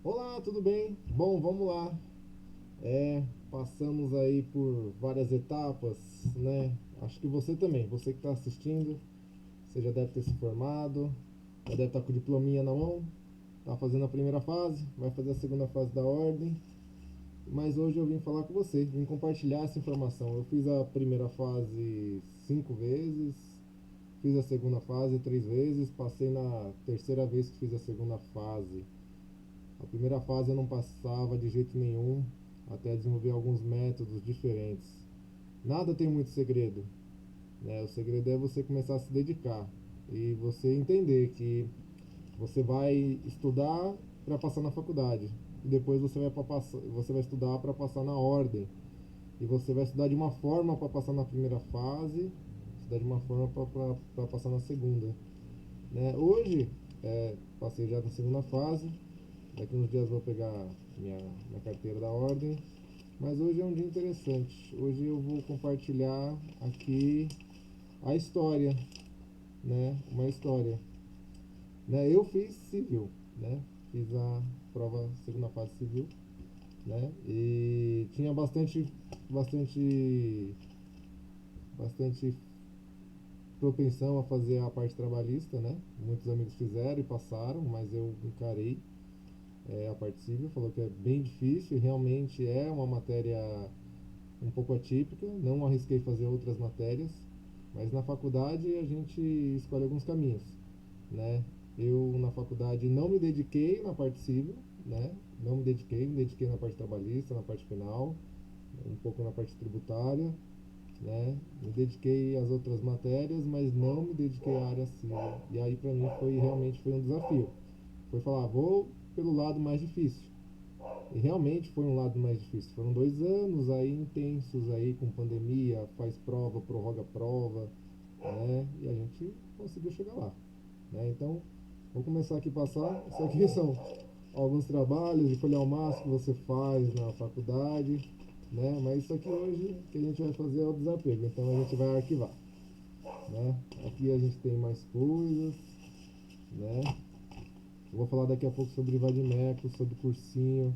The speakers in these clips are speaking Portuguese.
Olá, tudo bem? Bom, vamos lá. Passamos aí por várias etapas, né? Acho que você também, você que está assistindo, você já deve ter se formado, já deve estar com o diplominha na mão, tá fazendo a primeira fase, vai fazer a segunda fase da ordem. Mas hoje eu vim falar com você, vim compartilhar essa informação. Eu fiz a primeira fase 5 vezes, fiz a segunda fase 3 vezes, passei na terceira vez que fiz a segunda fase. A primeira fase eu não passava de jeito nenhum, até desenvolver alguns métodos diferentes. Nada tem muito segredo, né? O segredo é você começar a se dedicar e você entender que você vai estudar para passar na faculdade e depois você vai estudar para passar na ordem e você vai estudar de uma forma para passar na primeira fase, estudar de uma forma para passar na segunda, né? Hoje passei já na segunda fase. Daqui uns dias vou pegar minha carteira da ordem. Mas hoje é um dia interessante. Hoje eu vou compartilhar aqui a história, né? Uma história. Né? Eu fiz civil, né? Fiz a prova segunda fase civil, né? E tinha bastante, bastante propensão a fazer a parte trabalhista, né? Muitos amigos fizeram e passaram, mas eu encarei a parte civil, falou que é bem difícil, realmente é uma matéria um pouco atípica, não arrisquei fazer outras matérias, mas na faculdade a gente escolhe alguns caminhos, né? Eu na faculdade não me dediquei na parte civil, né? Não me dediquei na parte trabalhista, na parte penal, um pouco na parte tributária, né? Me dediquei às outras matérias, mas não me dediquei à área civil. E aí para mim foi um desafio. Foi falar, vou pelo lado mais difícil. E realmente foi um lado mais difícil. Foram 2 anos aí intensos aí com pandemia, faz prova, prorroga prova, né? E a gente conseguiu chegar lá, né? Então, vou começar aqui a passar. Isso aqui são alguns trabalhos de folhear o máximo que você faz na faculdade, né? Mas isso aqui hoje que a gente vai fazer é o desapego. Então a gente vai arquivar, né? Aqui a gente tem mais coisas, né? Eu vou falar daqui a pouco sobre vadimeco, sobre cursinho.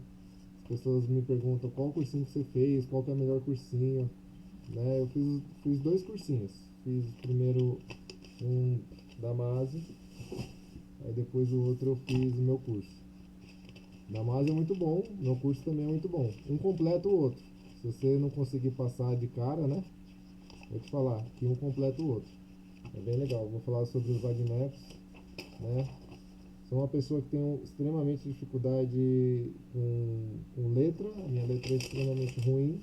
As pessoas me perguntam qual cursinho que você fez, qual que é o melhor cursinho, né? Fiz 2 cursinhos. Fiz primeiro um da MASE, aí depois o outro eu fiz o meu curso. Da MASE é muito bom, meu curso também é muito bom. Um completa o outro. Se você não conseguir passar de cara, né? Vou te falar que um completa o outro. É bem legal. Vou falar sobre os Vagnecs, né? Sou uma pessoa que tem extremamente dificuldade com letra. A minha letra é extremamente ruim.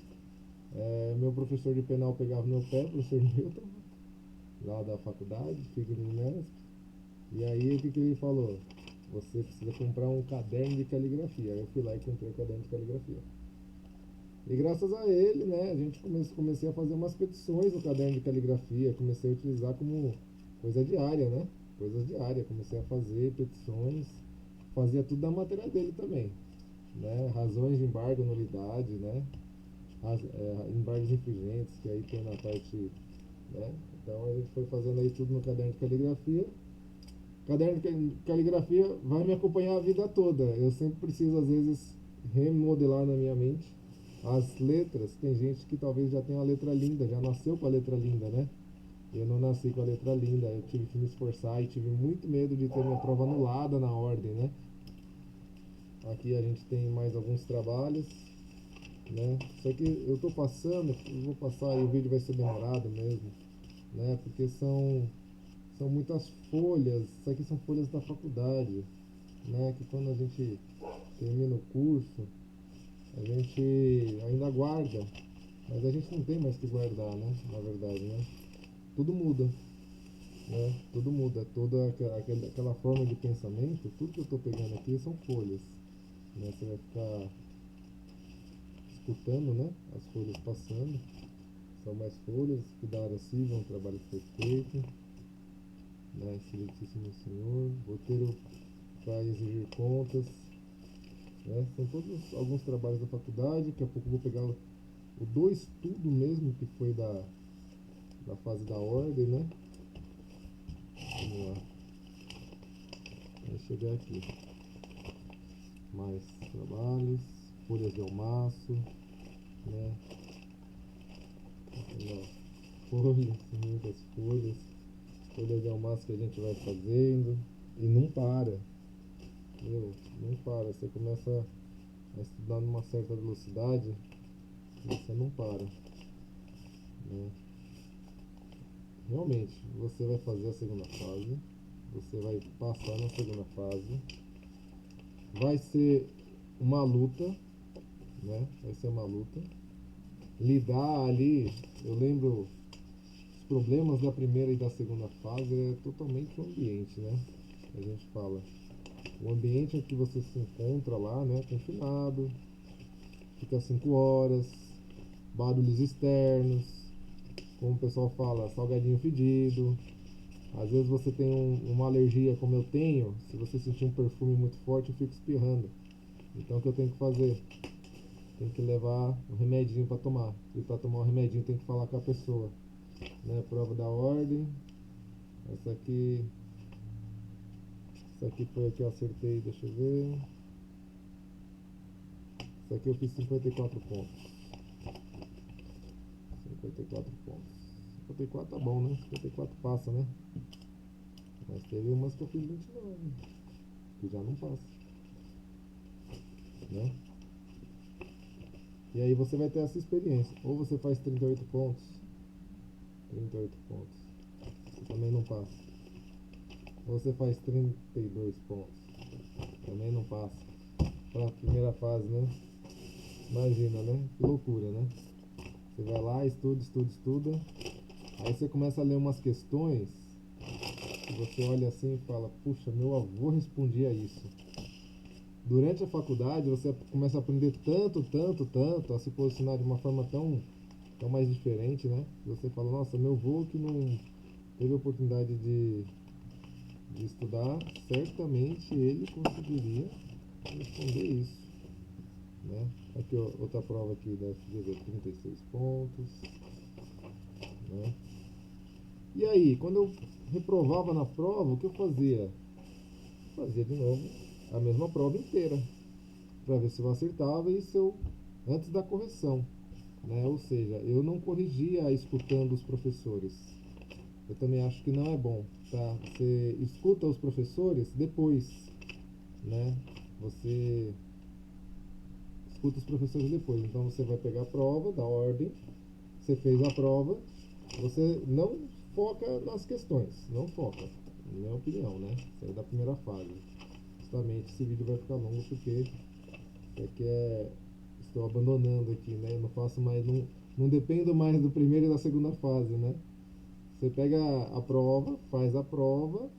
Meu professor de penal pegava no meu pé, professor Newton, lá da faculdade, fica no Unesp. E aí o que ele falou? Você precisa comprar um caderno de caligrafia. Aí eu fui lá e comprei o caderno de caligrafia. E graças a ele, né, comecei a fazer umas petições no caderno de caligrafia, comecei a utilizar como coisa diária, né? Coisas diárias, comecei a fazer petições, fazia tudo da matéria dele também, né? Razões de embargo, nulidade, né? Embargos infringentes, que aí tem na parte, né? Então a gente foi fazendo aí tudo no caderno de caligrafia. Caderno de caligrafia vai me acompanhar a vida toda. Eu sempre preciso, às vezes, remodelar na minha mente as letras. Tem gente que talvez já tenha a letra linda, já nasceu com a letra linda, né? Eu não nasci com a letra linda, eu tive que me esforçar e tive muito medo de ter minha prova anulada na ordem, né? Aqui a gente tem mais alguns trabalhos, né? Só que eu tô passando, eu vou passar e o vídeo vai ser demorado mesmo, né? Porque são muitas folhas, isso aqui são folhas da faculdade, né? Que quando a gente termina o curso, a gente ainda guarda, mas a gente não tem mais que guardar, né? Na verdade, né? Tudo muda, né? Tudo muda, toda aquela forma de pensamento, tudo que eu estou pegando aqui são folhas, né? Você vai ficar escutando, né? As folhas passando, são mais folhas que da área civil, um trabalho que foi feito, né? Excelentíssimo Senhor, roteiro para exigir contas, né? São todos alguns trabalhos da faculdade. Daqui a pouco eu vou pegar do estudo mesmo, que foi da fase da ordem, né? Vamos lá, vai chegar aqui. mais trabalhos, folhas de almaço, né? Folhas, muitas folhas, folhas de almaço que a gente vai fazendo e não para, meu, não para. Você começa a estudar numa certa velocidade e você não para, né? Realmente, você vai fazer a segunda fase, você vai passar na segunda fase, vai ser uma luta, né? Vai ser uma luta. Lidar ali, eu lembro, os problemas da primeira e da segunda fase é totalmente o ambiente, né? A gente fala. O ambiente em que você se encontra lá, né? Confinado, fica 5 horas, barulhos externos, como o pessoal fala, salgadinho fedido. Às vezes você tem uma alergia como eu tenho, se você sentir um perfume muito forte eu fico espirrando. Então o que eu tenho que fazer? Tem que levar um remedinho para tomar. E para tomar o remedinho tem que falar com a pessoa. Né? Prova da ordem. Essa aqui. Essa aqui foi a que eu acertei, deixa eu ver. Essa aqui eu fiz 54 pontos. 54 pontos. 54 tá bom, né? 54 passa, né? Mas teve umas que eu fiz 29, que já não passa, né? E aí você vai ter essa experiência. Ou você faz 38 pontos, 38 pontos, você também não passa. Ou você faz 32 pontos, também não passa. Para a primeira fase, né? Imagina, né? Que loucura, né? Você vai lá, estuda, estuda, estuda. Aí você começa a ler umas questões que você olha assim e fala, puxa, meu avô respondia isso. Durante a faculdade você começa a aprender tanto, tanto, tanto, a se posicionar de uma forma tão mais diferente, né? Você fala, nossa, meu avô que não teve a oportunidade de estudar, certamente ele conseguiria responder isso, né? Aqui ó, outra prova aqui da FGV, 36 pontos, né? E aí, quando eu reprovava na prova, o que eu fazia? Fazia de novo a mesma prova inteira, para ver se eu acertava e se eu antes da correção, né? Ou seja, eu não corrigia escutando os professores. Eu também acho que não é bom, tá? Você escuta os professores depois, né? Você escuta os professores depois. Então você vai pegar a prova da ordem, você fez a prova, você não foca nas questões, não foca, na minha opinião, né? Isso aí é da primeira fase. Justamente esse vídeo vai ficar longo porque estou abandonando aqui, né? Não faço mais, não dependo mais do primeiro e da segunda fase, né? Você pega a prova, faz a prova,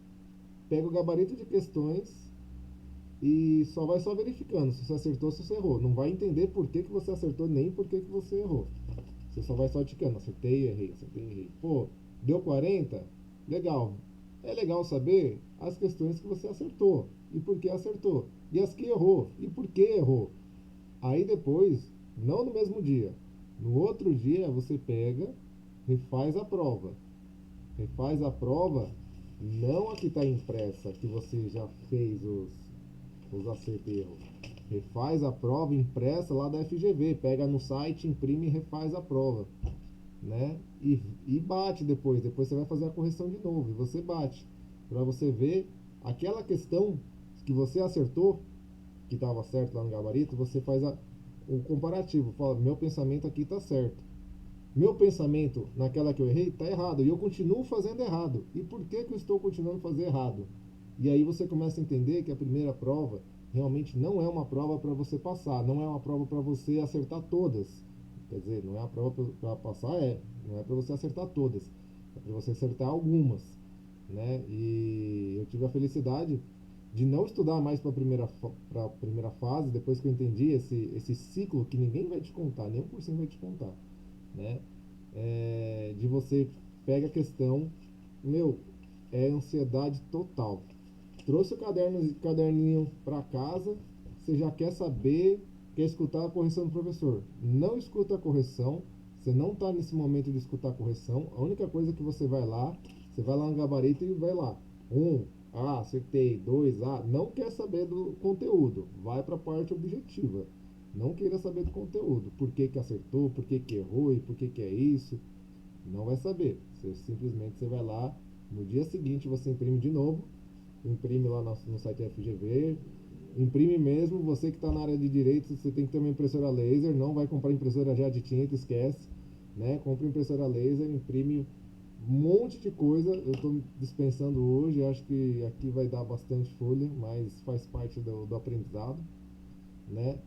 pega o gabarito de questões e só verificando se você acertou ou se você errou. Não vai entender por que você acertou nem por que você errou. Você só vai só ticando, acertei, errei, acertei, errei. Pô, deu 40? Legal. É legal saber as questões que você acertou e por que acertou. E as que errou e por que errou. Aí depois, não no mesmo dia, no outro dia você pega, refaz a prova. Refaz a prova, não a que está impressa, que você já fez os acertos e erros. Refaz a prova impressa lá da FGV, pega no site, imprime e refaz a prova, né? E bate depois você vai fazer a correção de novo e você bate, para você ver aquela questão que você acertou, que estava certo lá no gabarito, você faz o comparativo, fala, meu pensamento aqui está certo. Meu pensamento naquela que eu errei está errado e eu continuo fazendo errado. E por que eu estou continuando a fazer errado? E aí você começa a entender que a primeira prova realmente não é uma prova para você passar, não é uma prova para você acertar todas. Quer dizer, não é a prova para passar, não é para você acertar todas, é para você acertar algumas, né? E eu tive a felicidade de não estudar mais para a primeira fase, depois que eu entendi esse ciclo que ninguém vai te contar, nem um cursinho vai te contar, né? De você pega a questão, meu, é ansiedade total. Trouxe o caderninho para casa, você já quer saber, quer escutar a correção do professor. Não escuta a correção, você não está nesse momento de escutar a correção. A única coisa que você vai lá no gabarito e vai lá. Ah, acertei, 2A. Não quer saber do conteúdo, vai para a parte objetiva. Não queira saber do conteúdo. Por que que acertou, por que que errou e por que que é isso. Não vai saber. Você simplesmente você vai lá, no dia seguinte você imprime de novo, imprime lá no site FGV, imprime mesmo. Você que está na área de direito, você tem que ter uma impressora laser, não vai comprar impressora já de tinta, esquece, né? Compra impressora laser, imprime um monte de coisa. Eu estou dispensando hoje, acho que aqui vai dar bastante folha, mas faz parte do aprendizado, né?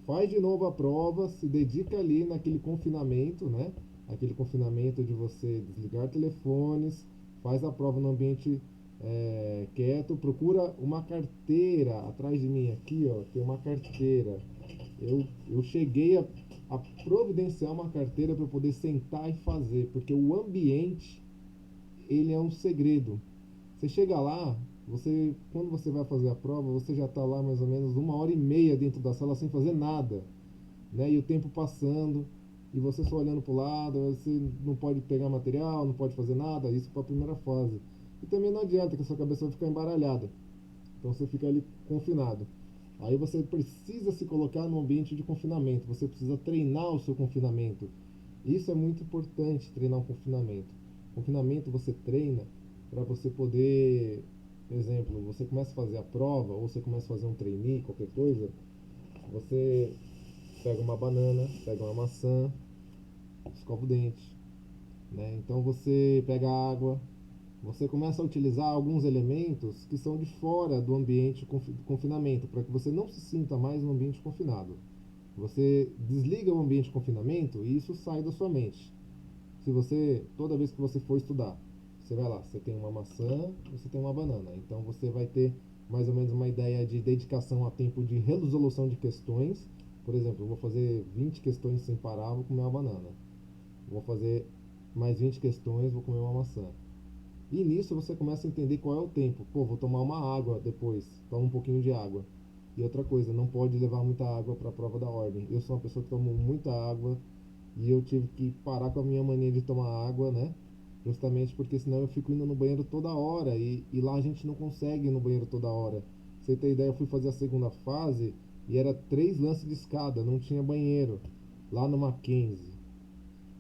Faz de novo a prova, se dedica ali naquele confinamento, né? Aquele confinamento de você desligar telefones, faz a prova no ambiente quieto, procura uma carteira atrás de mim aqui, ó, tem uma carteira. Eu cheguei a providenciar uma carteira para poder sentar e fazer, porque o ambiente ele é um segredo. Você chega lá, quando você vai fazer a prova, você já está lá mais ou menos 1 hora e meia dentro da sala sem fazer nada, né? E o tempo passando, e você só olhando para o lado, você não pode pegar material, não pode fazer nada, isso para a primeira fase. E também não adianta que a sua cabeça vai ficar embaralhada, então você fica ali confinado. Aí você precisa se colocar no ambiente de confinamento, você precisa treinar o seu confinamento. Isso é muito importante, treinar um confinamento. Confinamento você treina para você poder, por exemplo, você começa a fazer a prova ou você começa a fazer um trainee, qualquer coisa, você pega uma banana, pega uma maçã, escova o dente, né? Então você pega água, você começa a utilizar alguns elementos que são de fora do ambiente de confinamento, para que você não se sinta mais no ambiente confinado. Você desliga o ambiente de confinamento e isso sai da sua mente. Se você, toda vez que você for estudar, você vai lá, você tem uma maçã, você tem uma banana. Então você vai ter mais ou menos uma ideia de dedicação a tempo de resolução de questões. Por exemplo, eu vou fazer 20 questões sem parar, vou comer uma banana. Vou fazer mais 20 questões, vou comer uma maçã. E nisso você começa a entender qual é o tempo. Pô, vou tomar uma água depois, toma um pouquinho de água. E outra coisa, não pode levar muita água para a prova da ordem. Eu sou uma pessoa que toma muita água e eu tive que parar com a minha mania de tomar água, né? Justamente porque senão eu fico indo no banheiro toda hora e lá a gente não consegue ir no banheiro toda hora. Pra você ter ideia, eu fui fazer a segunda fase e era 3 lances de escada, não tinha banheiro. Lá no Mackenzie.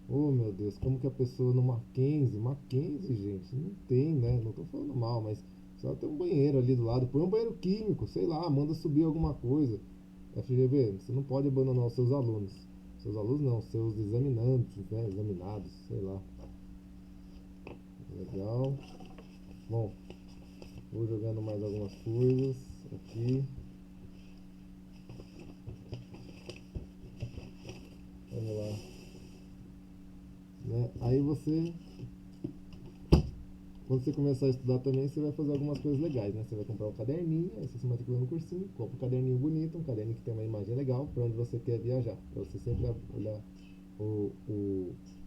Oh meu Deus, como que a pessoa no Mackenzie, gente, não tem, né? Não tô falando mal, mas só tem um banheiro ali do lado. Põe um banheiro químico, sei lá, manda subir alguma coisa. FGV, você não pode abandonar os seus alunos. Seus alunos não, seus examinantes, né? Examinados, sei lá. Legal. Bom, vou jogando mais algumas coisas aqui. Vamos lá. Né? Aí você, quando você começar a estudar também, você vai fazer algumas coisas legais, né? Você vai comprar um caderninho, aí você se matricula no cursinho, compra um caderninho bonito, um caderninho que tem uma imagem legal para onde você quer viajar. Para você sempre olhar o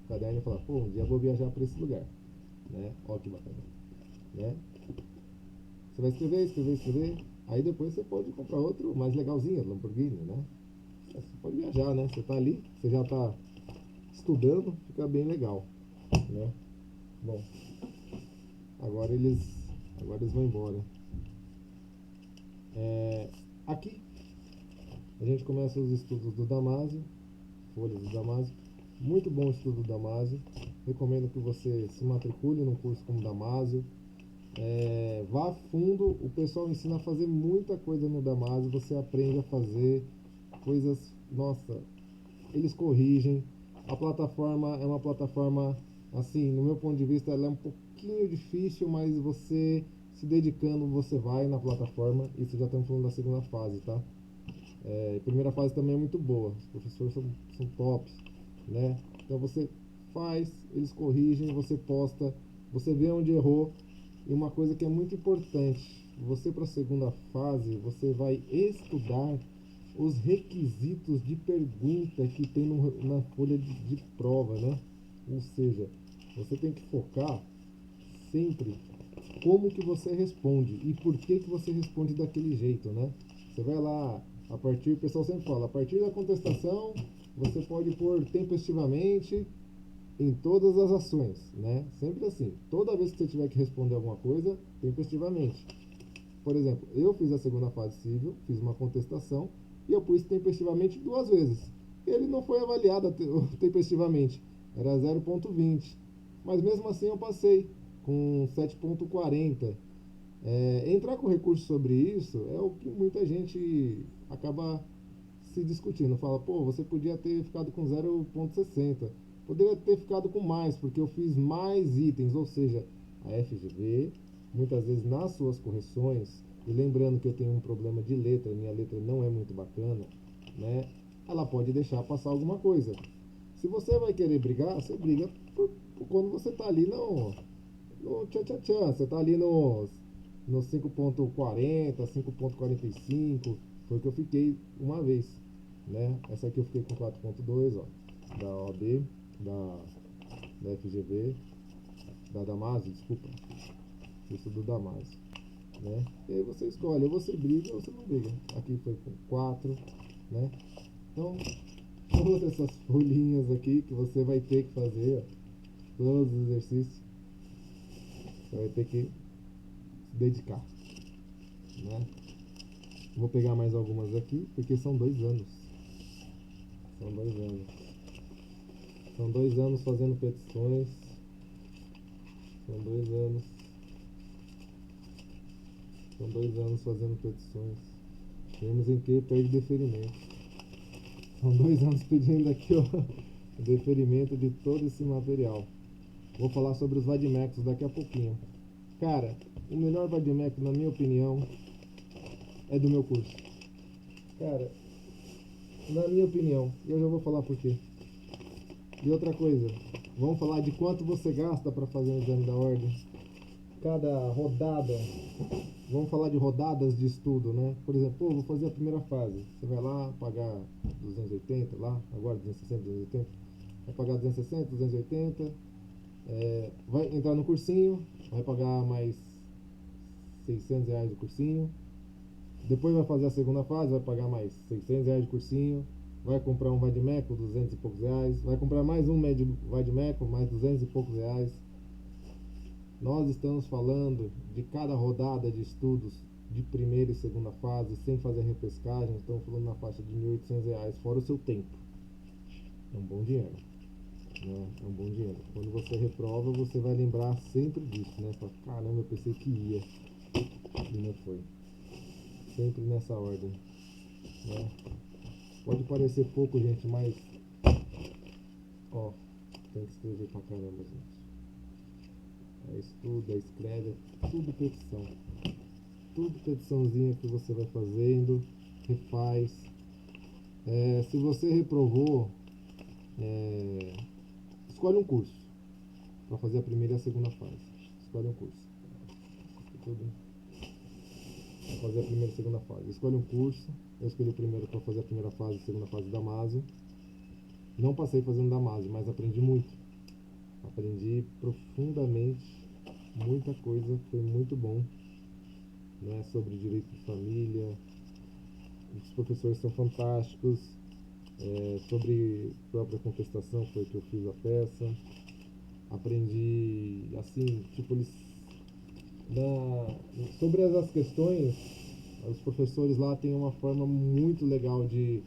caderno e falar, pô, um dia eu vou viajar para esse lugar, né? Ó que bacana, né? Você vai escrever, escrever, escrever. Aí depois você pode comprar outro mais legalzinho, Lamborghini, né? Você pode viajar, né? Você tá ali, você já tá estudando, fica bem legal, né? Bom, agora eles, agora eles vão embora. Aqui a gente começa os estudos do Damásio, folhas do Damásio. Muito bom o estudo do Damásio. Recomendo que você se matricule num curso como Damásio. Vá a fundo, o pessoal ensina a fazer muita coisa no Damásio, você aprende a fazer coisas, nossa, eles corrigem. A plataforma é uma plataforma, assim, no meu ponto de vista, ela é um pouquinho difícil, mas você se dedicando, você vai na plataforma. Isso já estamos falando da segunda fase, tá? A primeira fase também é muito boa, os professores são tops, né? Então você faz, eles corrigem, você posta, você vê onde errou. E uma coisa que é muito importante, você para a segunda fase, você vai estudar os requisitos de pergunta que tem na folha de prova, né? Ou seja, você tem que focar sempre como que você responde e por que que você responde daquele jeito, né? Você vai lá, o pessoal sempre fala, a partir da contestação, você pode pôr tempestivamente, em todas as ações, né? Sempre assim. Toda vez que você tiver que responder alguma coisa, tempestivamente. Por exemplo, eu fiz a segunda fase civil, fiz uma contestação e eu pus tempestivamente 2 vezes. Ele não foi avaliado tempestivamente, era 0,20. Mas mesmo assim eu passei com 7,40. Entrar com recurso sobre isso é o que muita gente acaba se discutindo. Fala, pô, você podia ter ficado com 0,60. Poderia ter ficado com mais, porque eu fiz mais itens, ou seja, a FGV, muitas vezes nas suas correções, e lembrando que eu tenho um problema de letra, minha letra não é muito bacana, né? Ela pode deixar passar alguma coisa. Se você vai querer brigar, você briga quando você tá ali no tchan tchan tchan, você tá ali no 5,40, 5,45, foi o que eu fiquei uma vez, né? Essa aqui eu fiquei com 4,2, ó, da OAB, da FGV, da Damásio, desculpa, isso do Damásio, né? E aí você escolhe, ou você briga ou você não briga. Aqui foi com 4, né? Então, todas essas folhinhas aqui que você vai ter que fazer, ó, todos os exercícios, você vai ter que se dedicar, né? Vou pegar mais algumas aqui, porque são 2 anos. São 2 anos. São 2 anos fazendo petições. São 2 anos. São 2 anos fazendo petições. Temos em que perde deferimento. São 2 anos pedindo aqui, ó, o deferimento de todo esse material. Vou falar sobre os vademecums daqui a pouquinho. Cara, o melhor vademecum, na minha opinião, é do meu curso. Cara, na minha opinião, eu já vou falar por quê. E outra coisa, vamos falar de quanto você gasta para fazer um exame da ordem. Cada rodada, vamos falar de rodadas de estudo, né? Por exemplo, pô, vou fazer a primeira fase. Você vai lá pagar 280 lá, agora 260, 280. Vai pagar 260, 280. Vai entrar no cursinho, vai pagar mais R$ 600 do cursinho. Depois vai fazer a segunda fase, vai pagar mais R$ 600 de cursinho. Vai comprar um vademecum, 200 e poucos reais. Vai comprar mais um vademecum, mais 200 e poucos reais. Nós estamos falando de cada rodada de estudos de primeira e segunda fase, sem fazer repescagem, estamos falando na faixa de R$ 1.800, fora o seu tempo. É um bom dinheiro, né? É um bom dinheiro. Quando você reprova, você vai lembrar sempre disso, né? Fala, caramba, eu pensei que ia, e não foi. Sempre nessa ordem, né? Pode parecer pouco, gente, mas ó, tem que escrever pra caramba, gente. Estuda, escreve, tudo petição. Tudo petiçãozinha que você vai fazendo, refaz. Se você reprovou, escolhe um curso para fazer a primeira e a segunda fase. Escolhe um curso. Tudo para fazer a primeira e a segunda fase. Escolhe um curso. Eu escolhi o primeiro para fazer a primeira fase e a segunda fase da Damásio. Não passei fazendo Damásio, mas aprendi muito. Aprendi profundamente muita coisa, foi muito bom, né? Sobre direito de família, os professores são fantásticos, sobre própria contestação, foi que eu fiz a peça. Aprendi, assim, tipo, sobre as questões, os professores lá têm uma forma muito legal de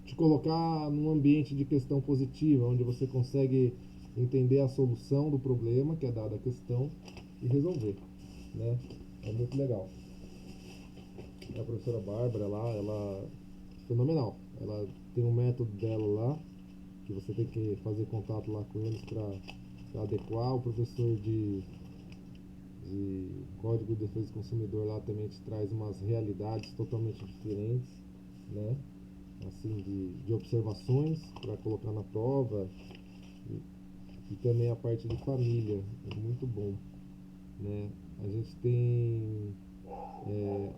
te colocar num ambiente de questão positiva, onde você consegue entender a solução do problema que é dada a questão e resolver, né? É muito legal. A professora Bárbara lá, ela é fenomenal. Ela tem um método dela lá, que você tem que fazer contato lá com eles para adequar. O professor de Código de Defesa do Consumidor lá também te traz umas realidades totalmente diferentes, né? Assim, de observações para colocar na prova, e também a parte de família, é muito bom, né? A gente tem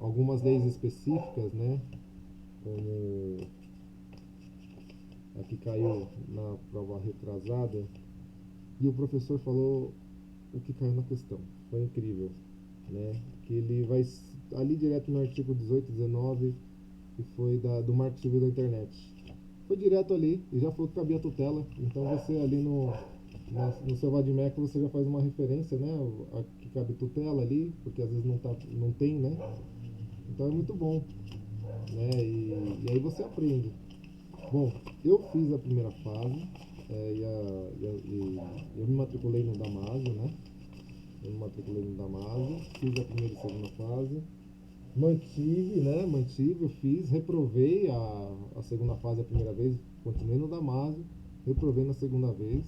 algumas leis específicas, né? Como a que caiu na prova retrasada, e o professor falou o que caiu na questão. Foi incrível, né? Que ele vai ali direto no artigo 18, 19, que foi do Marco Civil da Internet. Foi direto ali e já falou que cabia tutela. Então você ali No seu Vadmec você já faz uma referência, né? Que cabe tutela ali, porque às vezes não tem, né? Então é muito bom, né? E aí você aprende. Bom, eu fiz a primeira fase, eu me matriculei no Damásio, né? Eu me matriculei no Damásio, fiz a primeira e segunda fase, mantive, né? Mantive, eu fiz, reprovei a segunda fase a primeira vez, continuei no Damásio, reprovei na segunda vez,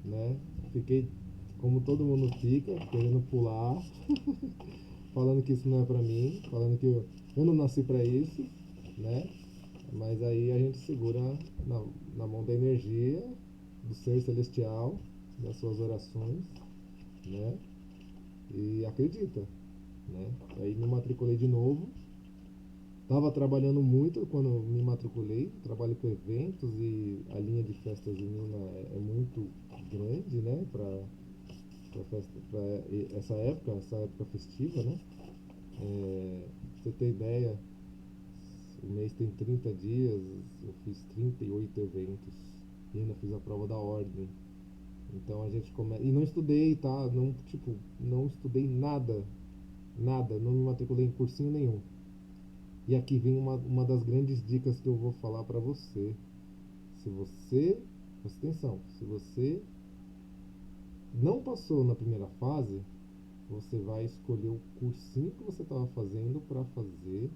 né? Fiquei como todo mundo fica, querendo pular, falando que isso não é pra mim, falando que eu não nasci pra isso, né? Mas aí a gente segura na mão da energia, do ser celestial, das suas orações, né? E acredita, né? Aí me matriculei de novo. Tava trabalhando muito quando me matriculei, trabalho com eventos e a linha de festa junina é muito grande, né? Pra festa, essa época festiva, né? Pra você ter ideia, o mês tem 30 dias, eu fiz 38 eventos e ainda fiz a prova da ordem. Então a gente começa. E não estudei, tá? Não, tipo, não estudei nada, nada, não me matriculei em cursinho nenhum. E aqui vem uma das grandes dicas que eu vou falar pra você. Se você, presta atenção, se você não passou na primeira fase, você vai escolher o cursinho que você estava fazendo para fazer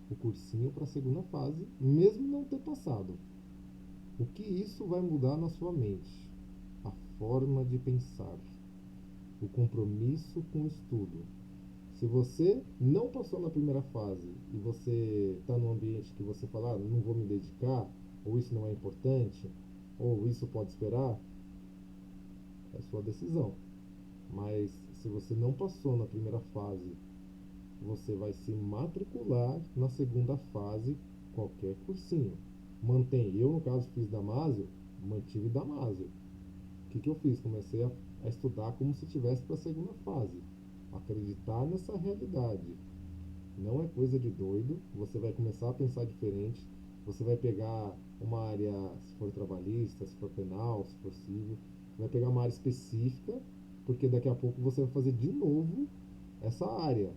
o cursinho para a segunda fase, mesmo não ter passado. O que isso vai mudar na sua mente? A forma de pensar, o compromisso com o estudo. Se você não passou na primeira fase e você está num ambiente que você fala, não vou me dedicar, ou isso não é importante, ou isso pode esperar, é sua decisão. Mas se você não passou na primeira fase, você vai se matricular na segunda fase, qualquer cursinho. Mantém. Eu, no caso, fiz Damásio, mantive Damásio. O que eu fiz? Comecei a estudar como se tivesse para a segunda fase. Acreditar nessa realidade. Não é coisa de doido. Você vai começar a pensar diferente. Você vai pegar uma área, se for trabalhista, se for penal, se for civil. Você vai pegar uma área específica, porque daqui a pouco você vai fazer de novo essa área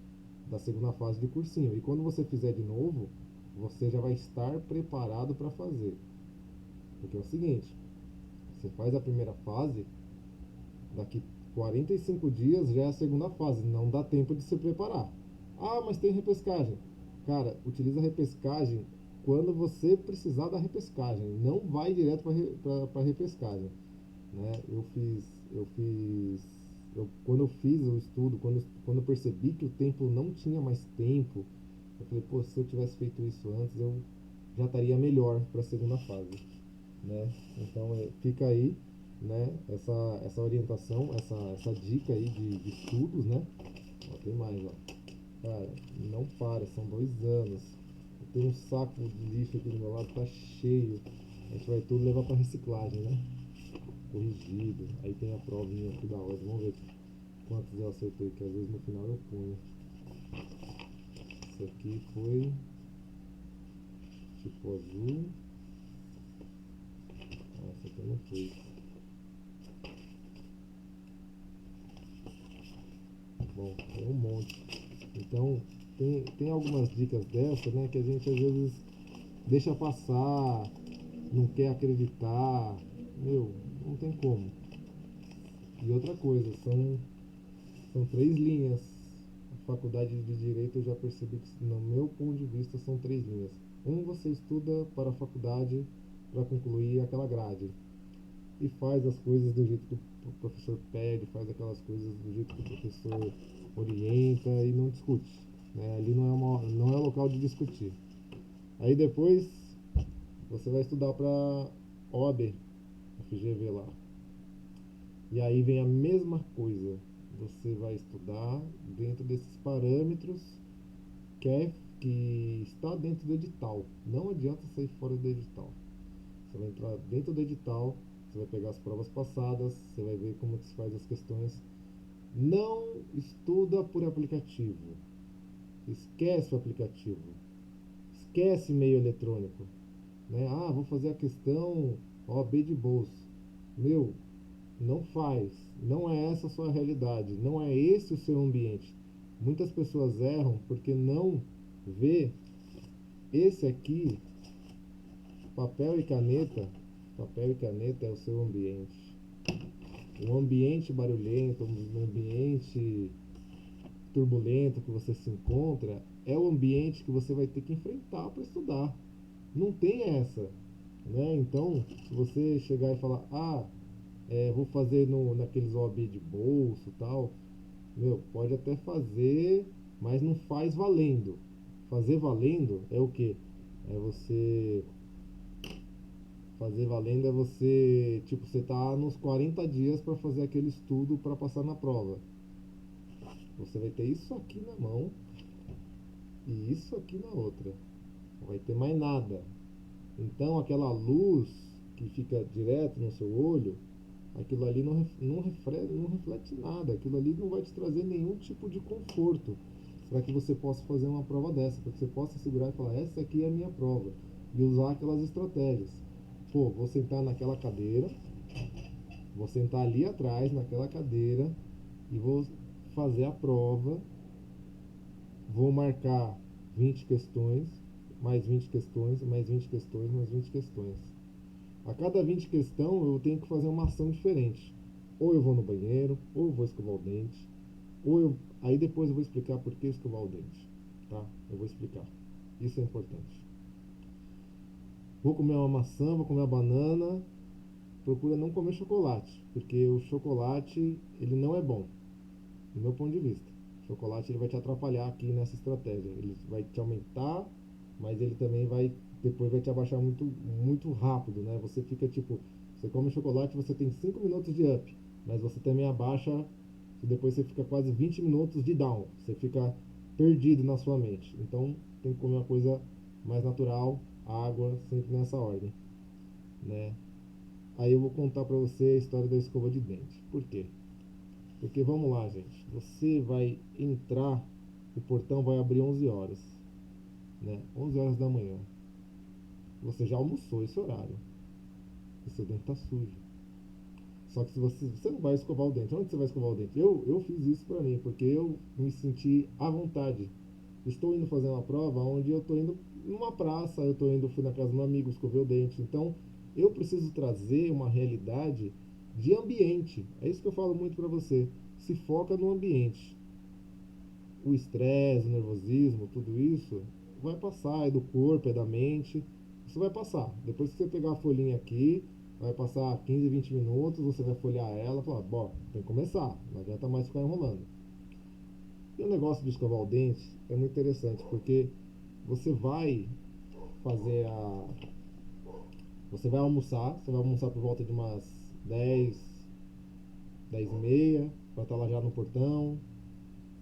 da segunda fase de cursinho. E quando você fizer de novo, você já vai estar preparado para fazer. Porque é o seguinte, você faz a primeira fase, daqui 45 dias já é a segunda fase, não dá tempo de se preparar. Ah, mas tem repescagem. Cara, utiliza a repescagem quando você precisar da repescagem, não vai direto para repescagem, né? Quando eu fiz o estudo, quando eu percebi que o tempo não tinha mais tempo, eu falei, pô, se eu tivesse feito isso antes, eu já estaria melhor para a segunda fase, né? Então fica aí, né? Essa orientação, essa dica aí de estudos, né? Ó, tem mais, ó. Cara, não para, são 2 anos. Eu tenho um saco de lixo aqui do meu lado, tá cheio. A gente vai tudo levar para reciclagem, né? Corrigido. Aí tem a provinha aqui da hora. Vamos ver quantos eu acertei, que às vezes no final eu ponho. Esse aqui foi tipo azul. Ah, esse aqui não foi. Bom, tem um monte. Então, tem algumas dicas dessas, né, que a gente às vezes deixa passar, não quer acreditar. Meu, não tem como. E outra coisa, são 3 linhas. A faculdade de Direito eu já percebi que, no meu ponto de vista, são 3 linhas. Você estuda para a faculdade para concluir aquela grade e faz as coisas do jeito que o professor pede, faz aquelas coisas do jeito que o professor orienta e não discute. Né? Ali não é local de discutir. Aí depois você vai estudar para OAB, FGV lá. E aí vem a mesma coisa. Você vai estudar dentro desses parâmetros que está dentro do edital. Não adianta sair fora do edital. Você vai entrar dentro do edital, você vai pegar as provas passadas, você vai ver como que se faz as questões. Não estuda por aplicativo. Esquece o aplicativo. Esquece meio eletrônico. Né? Ah, vou fazer a questão OAB de bolsa. Meu, não faz. Não é essa a sua realidade. Não é esse o seu ambiente. Muitas pessoas erram porque não vê esse aqui, papel e caneta. Papel e caneta é o seu ambiente. Um ambiente barulhento, um ambiente turbulento que você se encontra, é o ambiente que você vai ter que enfrentar para estudar. Não tem essa, né? Então, se você chegar e falar, vou fazer no, naqueles OAB de bolso e tal, meu, pode até fazer, mas não faz valendo. Fazer valendo é o quê? É você fazer valendo é você, tipo, você tá nos 40 dias para fazer aquele estudo para passar na prova. Você vai ter isso aqui na mão e isso aqui na outra. Não vai ter mais nada. Então aquela luz que fica direto no seu olho, aquilo ali não reflete nada. Aquilo ali não vai te trazer nenhum tipo de conforto para que você possa fazer uma prova dessa, para que você possa segurar e falar, essa aqui é a minha prova. E usar aquelas estratégias. Pô, vou sentar naquela cadeira, vou sentar ali atrás naquela cadeira e vou fazer a prova. Vou marcar 20 questões, mais 20 questões, mais 20 questões, mais 20 questões. A cada 20 questão eu tenho que fazer uma ação diferente. Ou eu vou no banheiro, ou eu vou escovar o dente, ou eu. Aí depois eu vou explicar por que escovar o dente. Tá? Eu vou explicar. Isso é importante. Vou comer uma maçã, vou comer uma banana. Procura não comer chocolate, porque o chocolate ele não é bom, do meu ponto de vista. O chocolate ele vai te atrapalhar aqui nessa estratégia. Ele vai te aumentar, mas ele também vai depois vai te abaixar muito rápido, né? Você fica tipo, você come chocolate, você tem 5 minutos de up, mas você também abaixa e depois você fica quase 20 minutos de down. Você fica perdido na sua mente. Então, tem que comer uma coisa mais natural, água, sempre nessa ordem, né? Aí eu vou contar pra você a história da escova de dente. Por quê? Porque vamos lá, gente. Você vai entrar, o portão vai abrir 11 horas, né? 11 horas da manhã. Você já almoçou esse horário. E seu dente tá sujo. Só que se você não vai escovar o dente. Onde você vai escovar o dente? Eu fiz isso pra mim, porque eu me senti à vontade. Estou indo fazer uma prova onde eu estou indo numa praça, fui na casa de um amigo, escovei o dente. Então, eu preciso trazer uma realidade de ambiente. É isso que eu falo muito para você. Se foca no ambiente. O estresse, o nervosismo, tudo isso vai passar, é do corpo, é da mente. Isso vai passar. Depois que você pegar a folhinha aqui, vai passar 15, 20 minutos, você vai folhear ela e falar, bom, tem que começar, não adianta mais ficar enrolando. E o negócio de escovar o dente é muito interessante, porque você vai fazer a. Você vai almoçar por volta de umas 10, 10 e meia, para estar lá já no portão,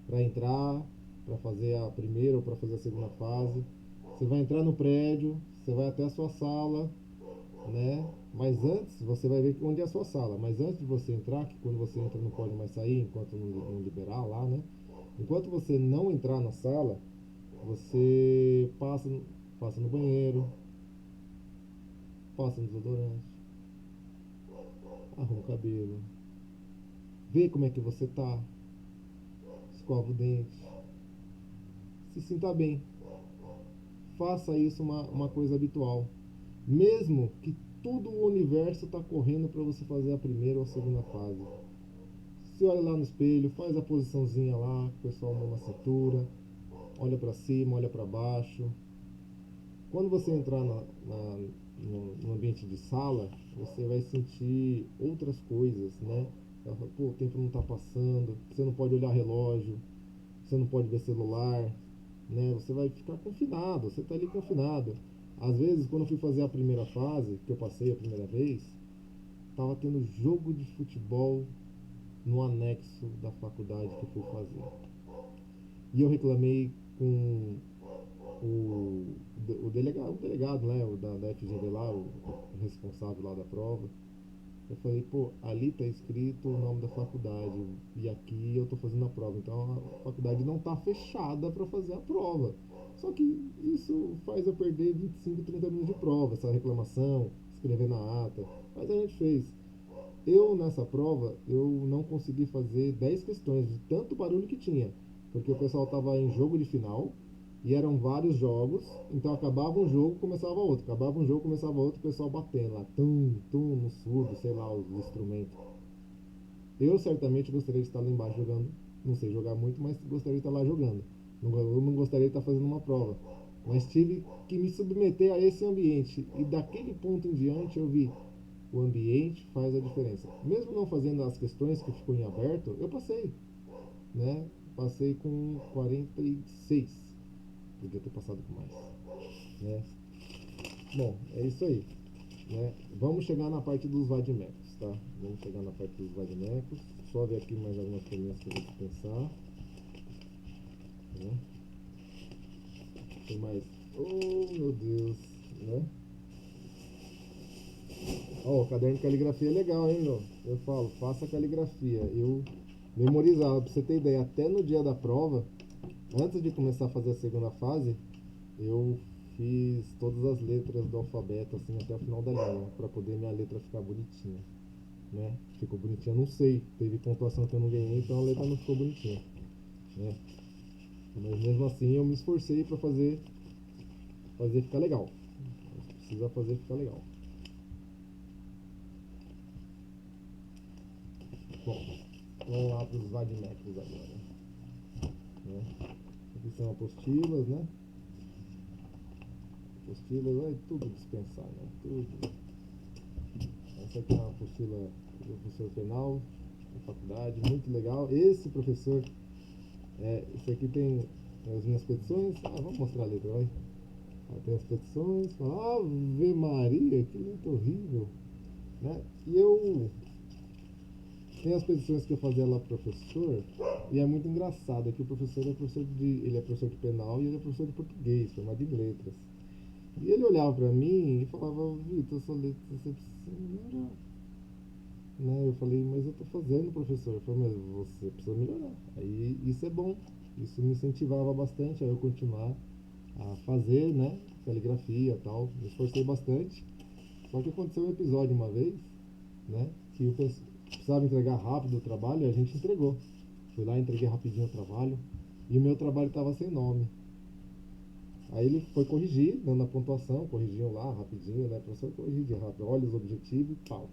para entrar, para fazer a primeira ou para fazer a segunda fase. Você vai entrar no prédio, você vai até a sua sala, né? Mas antes, você vai ver onde é a sua sala. Mas antes de você entrar, que quando você entra não pode mais sair enquanto não liberar lá, né? Enquanto você não entrar na sala, você passa no banheiro, passa no desodorante, arruma o cabelo, vê como é que você tá, escova o dente, se sinta bem. Faça isso uma coisa habitual. Mesmo que todo o universo está correndo para você fazer a primeira ou a segunda fase. Se olha lá no espelho, faz a posiçãozinha lá, o pessoal mão na cintura, olha para cima, olha para baixo. Quando você entrar no ambiente de sala, você vai sentir outras coisas, né? Pô, o tempo não está passando, você não pode olhar relógio, você não pode ver celular, né? Você vai ficar confinado, você está ali confinado. Às vezes, quando eu fui fazer a primeira fase, que eu passei a primeira vez, tava tendo jogo de futebol no anexo da faculdade que eu fui fazer. E eu reclamei com o delegado, né, da FGV lá, o responsável lá da prova. Eu falei, pô, ali tá escrito o nome da faculdade e aqui eu tô fazendo a prova, então a faculdade não tá fechada para fazer a prova. Só que isso faz eu perder 25, 30 minutos de prova, essa reclamação, escrever na ata, mas a gente fez. Eu, nessa prova, eu não consegui fazer 10 questões de tanto barulho que tinha, porque o pessoal estava em jogo de final e eram vários jogos, então acabava um jogo, começava outro, acabava um jogo, começava outro, o pessoal batendo lá, tum, tum, no surdo, sei lá, os instrumentos. Eu certamente gostaria de estar lá embaixo jogando, não sei jogar muito, mas gostaria de estar lá jogando. Eu não gostaria de estar fazendo uma prova, mas tive que me submeter a esse ambiente e daquele ponto em diante eu vi o ambiente faz a diferença. Mesmo não fazendo as questões que ficou em aberto, eu passei, né? Passei com 46. Podia ter passado com mais, né? Bom, é isso aí, né? Vamos chegar na parte dos vademecums, tá? Vamos chegar na parte dos vademecums. Só ver aqui mais algumas coisinhas que eu vou pensar, né? Tem mais. Oh, meu Deus, né? Ó, o caderno de caligrafia é legal, hein, meu? Eu falo, faça caligrafia. Eu memorizava, pra você ter ideia, até no dia da prova, antes de começar a fazer a segunda fase, eu fiz todas as letras do alfabeto, assim, até o final da linha, pra poder minha letra ficar bonitinha, né? Ficou bonitinha, não sei, teve pontuação que eu não ganhei, então a letra não ficou bonitinha, né? Mas mesmo assim eu me esforcei pra fazer ficar legal. Precisa fazer ficar legal. Bom, vamos lá para os vademecums agora, né? Aqui são apostilas, né? Apostilas, vai tudo dispensar, né? Tudo. Essa aqui é uma apostila do professor Penal, da faculdade, muito legal. Esse professor, esse aqui tem as minhas petições. Ah, vamos mostrar a letra, vai. Tem as petições, fala, Ave Maria, que letra horrível, né? E eu tem as petições que eu fazia lá pro professor, e é muito engraçado que o professor é professor ele é professor de penal e ele é professor de português, formado em letras. E ele olhava pra mim e falava, Vitor, essa letra você precisa melhorar. Né? Eu falei, mas eu tô fazendo, professor. Ele falou, mas você precisa melhorar. Aí isso é bom. Isso me incentivava bastante a eu continuar a fazer, né? Caligrafia e tal. Me esforcei bastante. Só que aconteceu um episódio uma vez, né? Que o pessoal precisava entregar rápido o trabalho e a gente entregou. Fui lá, entreguei rapidinho o trabalho. E o meu trabalho estava sem nome. Aí ele foi corrigir, dando a pontuação, corrigiam lá rapidinho, né? Professor, corrigir de rápido, olha os objetivos e pau,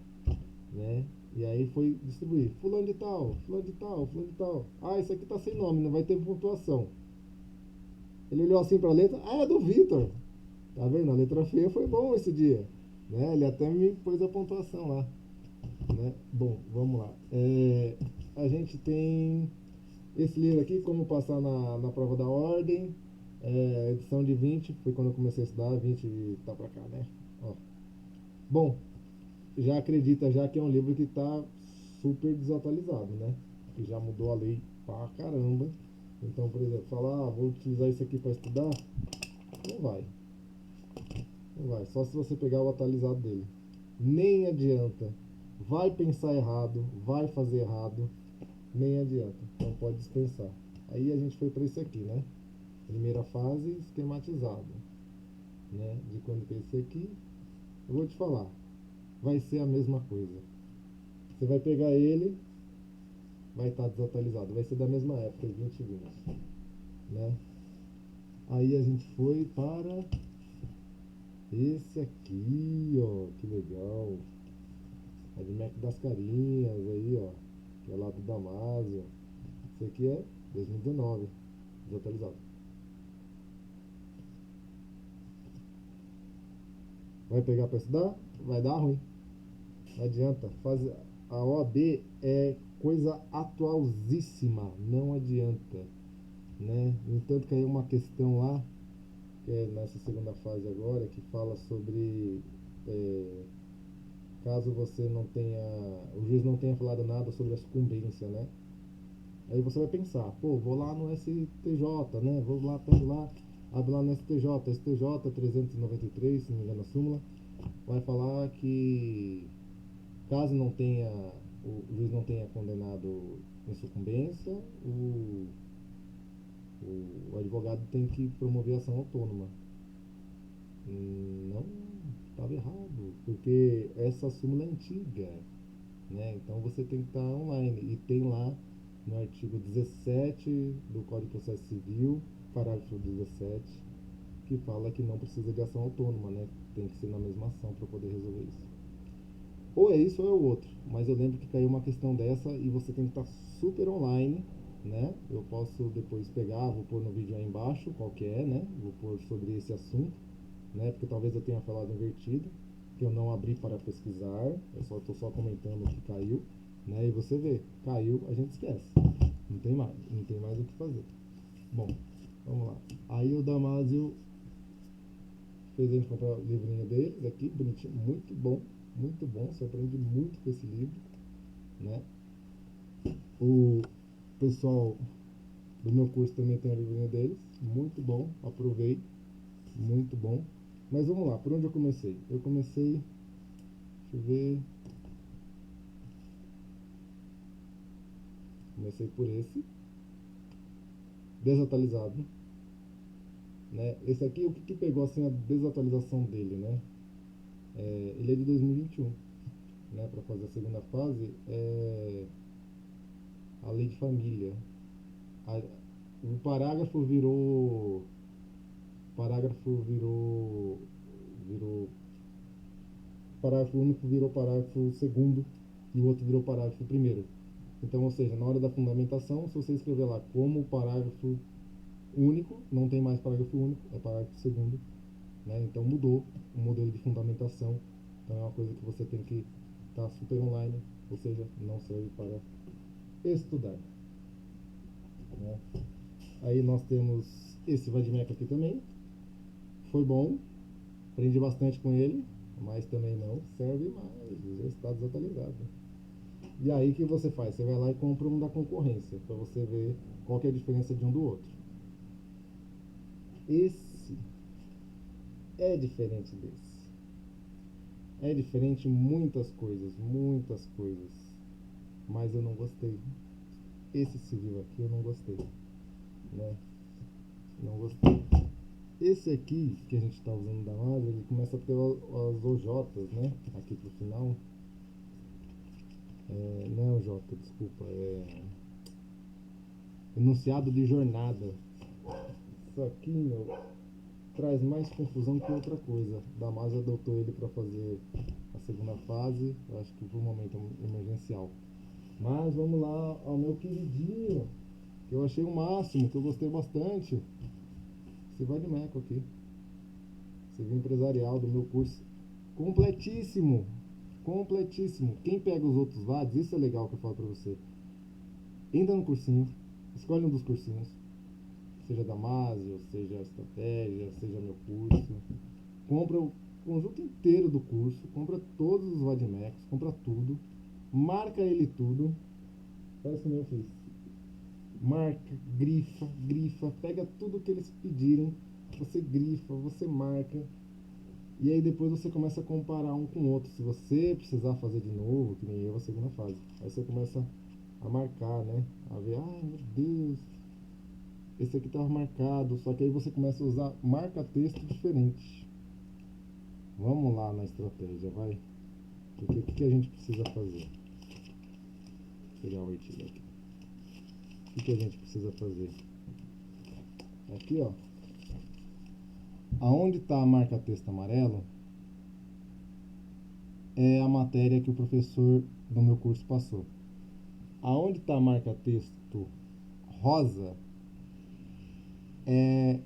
né? E aí foi distribuir. Fulano de tal, fulano de tal, fulano de tal. Ah, isso aqui tá sem nome, não vai ter pontuação. Ele olhou assim pra letra, ah, é do Vitor. Tá vendo? A letra feia foi bom esse dia. Né? Ele até me pôs a pontuação lá. Né? Bom, vamos lá. A gente tem esse livro aqui, Como Passar na Prova da Ordem. Edição de 20 foi quando eu comecei a estudar, 20 tá pra cá, né? Ó. Bom, já acredita já que é um livro que está super desatualizado, né? Que já mudou a lei pra caramba. Então, por exemplo, falar, vou utilizar isso aqui para estudar, não vai. Não vai. Só se você pegar o atualizado dele. Nem adianta. Vai pensar errado, vai fazer errado, nem adianta. Então pode dispensar. Aí a gente foi para isso aqui, né? Primeira fase, esquematizado, né? De quando que é esse aqui, eu vou te falar, vai ser a mesma coisa. Você vai pegar ele, vai estar desatualizado, vai ser da mesma época, 2020, né? Aí a gente foi para esse aqui, ó, que legal. Admec das Carinhas aí, ó, que é lá do Damásio. Esse aqui é 2019, desatualizado. Vai pegar para estudar? Vai dar ruim. Não adianta. A OAB é coisa atualzíssima, não adianta, né? No entanto, caiu uma questão lá, que é nessa segunda fase agora, que fala sobre é, caso você não tenha, o juiz não tenha falado nada sobre a sucumbência, né? Aí você vai pensar, pô, vou lá no STJ, né? Vou lá, pego lá, abre lá no STJ 393, se não me engano a súmula, vai falar que caso não tenha, o juiz não tenha condenado em sucumbência, o advogado tem que promover ação autônoma. Não, estava errado, porque essa súmula é antiga. né? Então você tem que estar online. E tem lá no artigo 17 do Código de Processo Civil, parágrafo 17, que fala que não precisa de ação autônoma, né? Tem que ser na mesma ação para poder resolver isso. Ou é isso ou é o outro. Mas eu lembro que caiu uma questão dessa e você tem que estar super online, né? Eu posso depois pegar, vou pôr no vídeo aí embaixo qual que é, né? Vou pôr sobre esse assunto, né? Porque talvez eu tenha falado invertido, que eu não abri para pesquisar, eu só estou só comentando que caiu, né? E você vê, caiu, a gente esquece. Não tem mais o que fazer. Bom, vamos lá. Aí o Damásio fez a gente comprar o livrinho deles aqui, bonitinho, muito bom, você aprende muito com esse livro, né? O pessoal do meu curso também tem o livrinho deles, muito bom, aprovei, muito bom. Mas vamos lá, por onde eu comecei? Deixa eu ver, comecei por esse, desatualizado, né? Esse aqui, o que pegou assim a desatualização dele, né? Ele é de 2021, né? Para fazer a segunda fase, a lei de família. A, o parágrafo virou parágrafo único virou parágrafo segundo e o outro virou parágrafo primeiro. Então, ou seja, na hora da fundamentação, se você escrever lá como parágrafo único, não tem mais parágrafo único, é parágrafo segundo, né? Então mudou o modelo de fundamentação. Então é uma coisa que você tem que estar super online, ou seja, não serve para estudar, né? Aí nós temos esse Vadimeca aqui também, foi bom, aprendi bastante com ele, mas também não serve mais, já está desatualizado. E aí o que você faz? Você vai lá e compra um da concorrência, para você ver qual que é a diferença de um do outro. Esse é diferente desse. É diferente em muitas coisas. Mas eu não gostei. Esse civil aqui eu não gostei, né? Não gostei. Esse aqui que a gente está usando da Mazda, ele começa a ter as OJs, né? Aqui pro final. Não é OJ, desculpa. É enunciado de jornada. Isso aqui, meu, traz mais confusão que outra coisa. Damasio adotou ele para fazer a segunda fase, eu acho que por um momento emergencial. Mas vamos lá ao meu queridinho, que eu achei o máximo, que eu gostei bastante. Esse vai de meco aqui. Civil empresarial do meu curso. Completíssimo! Completíssimo. Quem pega os outros VADs, isso é legal que eu falo para você. Entra no cursinho, escolhe um dos cursinhos, seja Damásio, seja Estratégia, seja meu curso. Compra o conjunto inteiro do curso, compra todos os vademecums, compra tudo, marca ele tudo, faz como eu fiz. Marca, grifa, pega tudo que eles pedirem, você grifa, você marca, e aí depois você começa a comparar um com o outro. Se você precisar fazer de novo, que nem eu, a segunda fase, aí você começa a marcar, né? A ver, ai meu Deus, esse aqui estava marcado, só que aí você começa a usar marca-texto diferente. Vamos lá na estratégia, vai. Porque o que a gente precisa fazer? Vou pegar o artigo aqui. O que a gente precisa fazer? Aqui, ó. Aonde está a marca-texto amarelo é a matéria que o professor do meu curso passou. Aonde está a marca-texto rosa é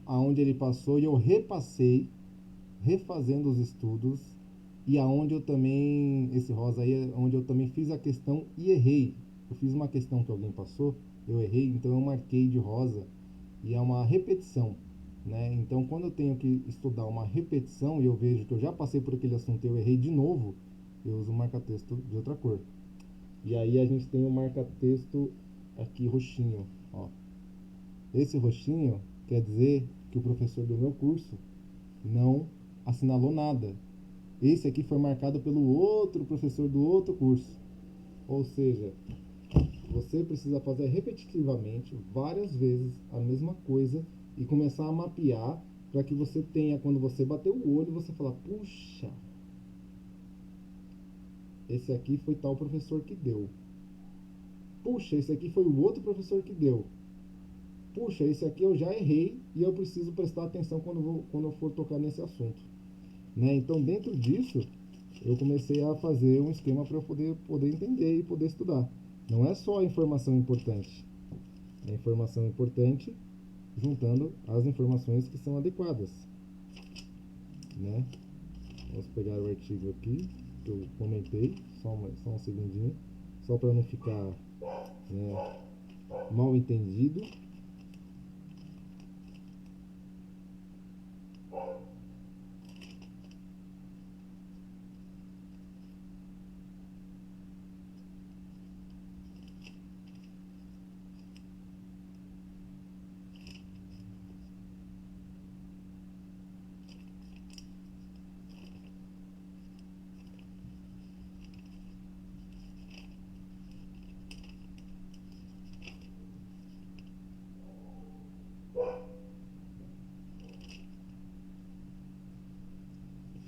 aonde ele passou e eu repassei, refazendo os estudos, e aonde eu também, esse rosa aí é onde eu também fiz a questão e errei. Eu fiz uma questão que alguém passou, eu errei, então eu marquei de rosa, e é uma repetição, né? Então quando eu tenho que estudar uma repetição e eu vejo que eu já passei por aquele assunto e eu errei de novo, eu uso o marca-texto de outra cor. E aí a gente tem o marca-texto aqui roxinho, ó. Esse roxinho quer dizer que o professor do meu curso não assinalou nada. Esse aqui foi marcado pelo outro professor do outro curso. Ou seja, você precisa fazer repetitivamente, várias vezes, a mesma coisa e começar a mapear para que você tenha, quando você bater o olho, você falar, puxa, esse aqui foi tal professor que deu. Puxa, esse aqui foi o outro professor que deu. Puxa, esse aqui eu já errei e eu preciso prestar atenção quando eu for tocar nesse assunto. Né? Então, dentro disso, eu comecei a fazer um esquema para eu poder entender e poder estudar. Não é só a informação importante. É a informação importante juntando as informações que são adequadas. Né? Vamos pegar o artigo aqui que eu comentei, só um segundinho, só para não ficar, né, mal entendido.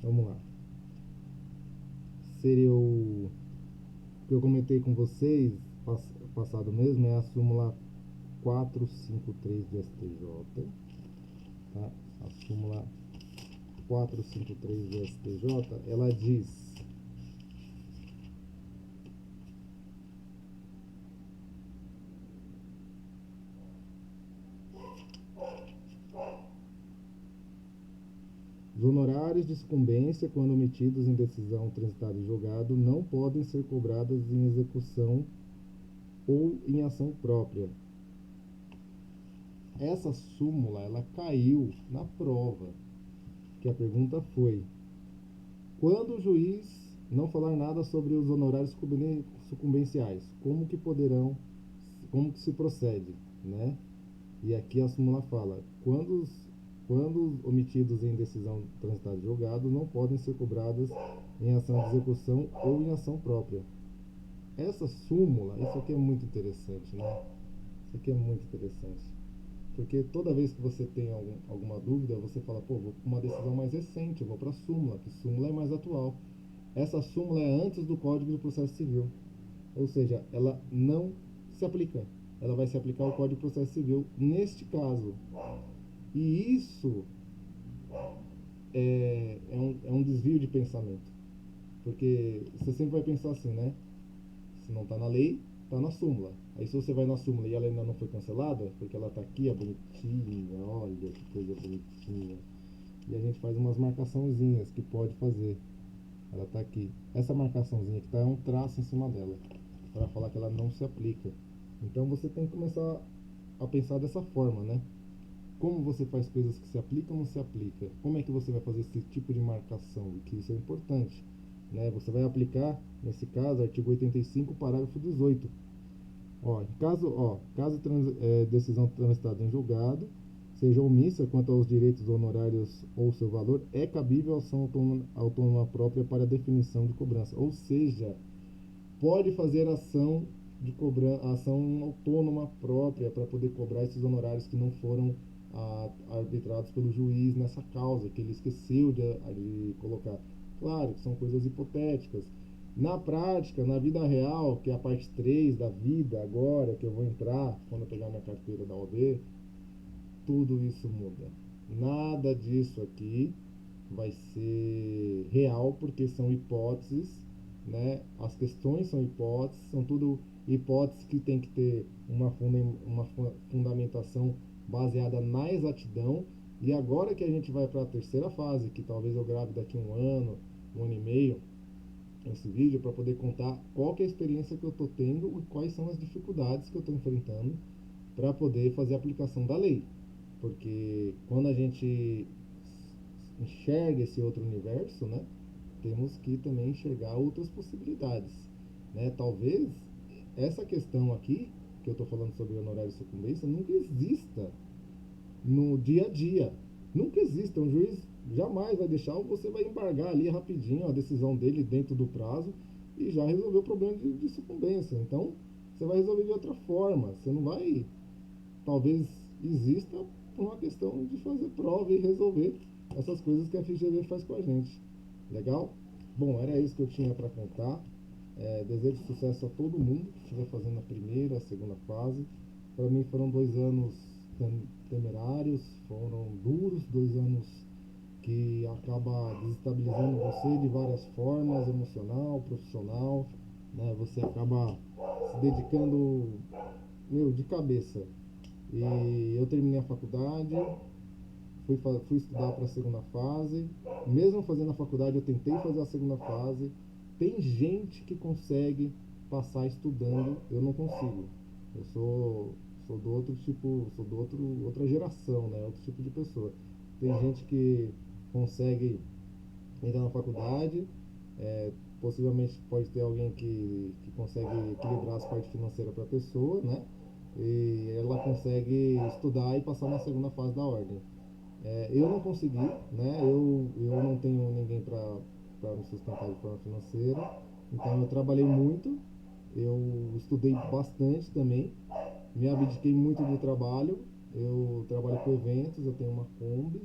Vamos lá. Seria o que eu comentei com vocês, passado mesmo, é a súmula 453 do STJ. Tá? A súmula 453 do STJ, ela diz: os honorários de sucumbência, quando omitidos em decisão transitada em julgado, não podem ser cobrados em execução ou em ação própria. Essa súmula, ela caiu na prova, que a pergunta foi: quando o juiz não falar nada sobre os honorários sucumbenciais, como que se procede, né? E aqui a súmula fala: quando omitidos em decisão transitada de julgado, não podem ser cobradas em ação de execução ou em ação própria. Essa súmula, isso aqui é muito interessante, né? Isso aqui é muito interessante. Porque toda vez que você tem alguma dúvida, você fala, pô, vou para uma decisão mais recente, eu vou para a súmula, que súmula é mais atual. Essa súmula é antes do Código de Processo Civil. Ou seja, ela não se aplica. Ela vai se aplicar ao Código de Processo Civil neste caso. E isso é um desvio de pensamento. Porque você sempre vai pensar assim, né? Se não está na lei, está na súmula. Aí se você vai na súmula e ela ainda não foi cancelada, porque ela está aqui, é bonitinha, olha que coisa bonitinha. E a gente faz umas marcaçãozinhas que pode fazer. Ela está aqui. Essa marcaçãozinha que está é um traço em cima dela, para falar que ela não se aplica. Então você tem que começar a pensar dessa forma, né? Como você faz coisas que se aplicam ou não se aplica? Como é que você vai fazer esse tipo de marcação? E que isso é importante, né? Você vai aplicar, nesse caso, artigo 85, parágrafo 18. Decisão transitada em julgado seja omissa quanto aos direitos honorários ou seu valor, é cabível ação autônoma própria para definição de cobrança. Ou seja, pode fazer ação autônoma própria para poder cobrar esses honorários que não foram arbitrados pelo juiz nessa causa, que ele esqueceu de colocar. Claro que são coisas hipotéticas. Na prática, na vida real, que é a parte 3 da vida agora, que eu vou entrar quando eu pegar minha carteira da OAB, tudo isso muda. Nada disso aqui vai ser real, porque são hipóteses, né? As questões são hipóteses, são tudo hipóteses que tem que ter uma fundamentação baseada na exatidão. E agora que a gente vai para a terceira fase, que talvez eu grave daqui um ano e meio, esse vídeo para poder contar qual que é a experiência que eu estou tendo e quais são as dificuldades que eu estou enfrentando para poder fazer a aplicação da lei. Porque quando a gente enxerga esse outro universo, né, temos que também enxergar outras possibilidades, né? Talvez essa questão aqui que eu estou falando sobre honorário e sucumbência nunca exista no dia a dia, nunca exista. Um juiz jamais vai deixar, ou você vai embargar ali rapidinho a decisão dele dentro do prazo e já resolveu o problema de sucumbência. Então você vai resolver de outra forma, você não vai, talvez exista por uma questão de fazer prova e resolver essas coisas que a FGV faz com a gente. Legal? Bom, era isso que eu tinha para contar. Desejo sucesso a todo mundo que estiver fazendo a primeira, a segunda fase. Para mim foram 2 anos temerários, foram duros, 2 anos que acaba desestabilizando você de várias formas, emocional, profissional, né? Você acaba se dedicando, meu, de cabeça. E eu terminei a faculdade, fui estudar para a segunda fase. Mesmo fazendo a faculdade, eu tentei fazer a segunda fase. Tem gente que consegue passar estudando, eu não consigo. Eu sou do outro tipo, sou do outra geração, né? Outro tipo de pessoa. Tem gente que consegue entrar na faculdade, é, possivelmente pode ter alguém que consegue equilibrar as partes financeiras para a pessoa, né? E ela consegue estudar e passar na segunda fase da ordem. Eu não consegui, né? Eu não tenho ninguém para me sustentar de forma financeira, então eu trabalhei muito, eu estudei bastante também, me abdiquei muito do trabalho. Eu trabalho com eventos, eu tenho uma Kombi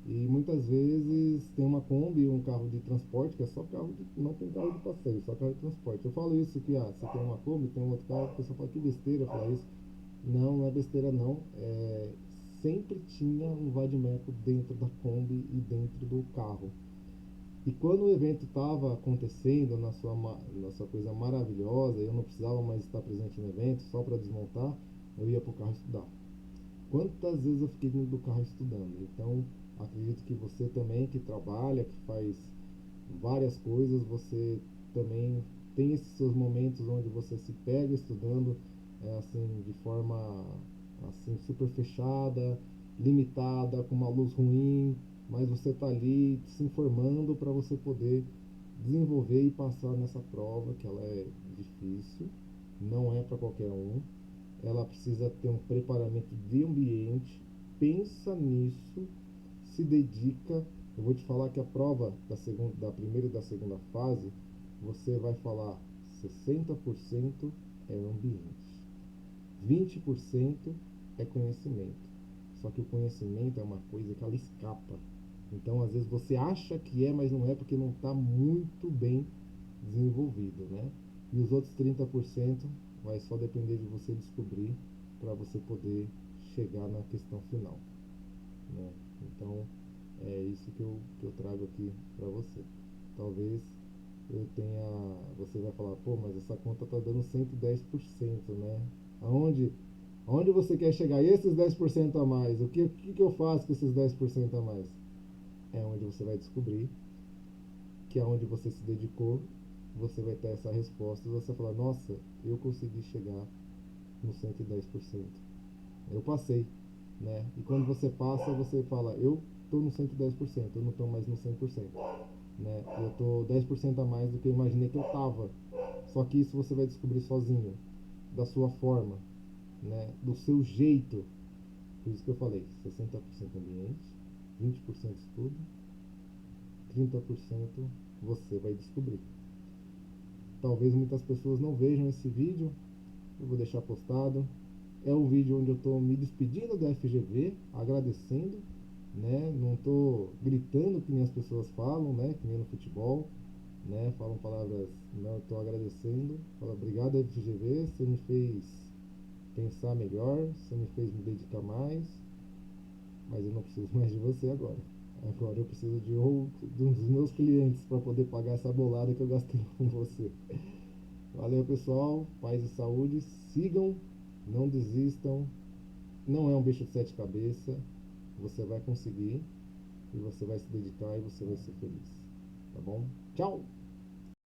e muitas vezes tem uma Kombi, um carro de transporte, que é só carro de, não tem carro de passeio, só carro de transporte. Eu falo isso que você tem uma Kombi, tem um outro carro, a pessoa fala que besteira falar isso. Não, não é besteira não. Sempre tinha um vadimeco dentro da Kombi e dentro do carro. E quando o evento estava acontecendo na sua coisa maravilhosa, eu não precisava mais estar presente no evento, só para desmontar, eu ia para o carro estudar. Quantas vezes eu fiquei dentro do carro estudando? Então, acredito que você também que trabalha, que faz várias coisas, você também tem esses seus momentos onde você se pega estudando, assim, de forma assim super fechada, limitada, com uma luz ruim, mas você está ali se informando para você poder desenvolver e passar nessa prova, que ela é difícil, não é para qualquer um. Ela precisa ter um preparamento de ambiente, pensa nisso, se dedica. Eu vou te falar que a prova da primeira e da segunda fase, você vai falar 60% é ambiente, 20% é conhecimento. Só que o conhecimento é uma coisa que ela escapa. Então, às vezes você acha que é, mas não é porque não está muito bem desenvolvido, né? E os outros 30% vai só depender de você descobrir para você poder chegar na questão final, né? Então, é isso que eu trago aqui para você. Talvez você vai falar, pô, mas essa conta tá dando 110%, né? Aonde, aonde você quer chegar? E esses 10% a mais? O que eu faço com esses 10% a mais? É onde você vai descobrir que aonde você se dedicou, você vai ter essa resposta e você vai falar, nossa, eu consegui chegar no 110%. Eu passei, né? E quando você passa, você fala, eu tô no 110%, eu não tô mais no 100%, né? Eu tô 10% a mais do que eu imaginei que eu tava. Só que isso você vai descobrir sozinho, da sua forma, né? Do seu jeito. Por isso que eu falei, 60% ambiente, 20% estudo, 30% você vai descobrir. Talvez muitas pessoas não vejam esse vídeo, eu vou deixar postado. É um vídeo onde eu estou me despedindo da FGV, agradecendo, né? Não estou gritando que nem as pessoas falam, né? Que nem no futebol, né? Falam palavras, não, estou agradecendo. Fala, obrigado FGV, você me fez pensar melhor, você me fez me dedicar mais, mas eu não preciso mais de você agora. Agora eu preciso de um dos meus clientes para poder pagar essa bolada que eu gastei com você. Valeu, pessoal. Paz e saúde. Sigam, não desistam. Não é um bicho de 7 cabeças. Você vai conseguir e você vai se dedicar e você vai ser feliz. Tá bom? Tchau!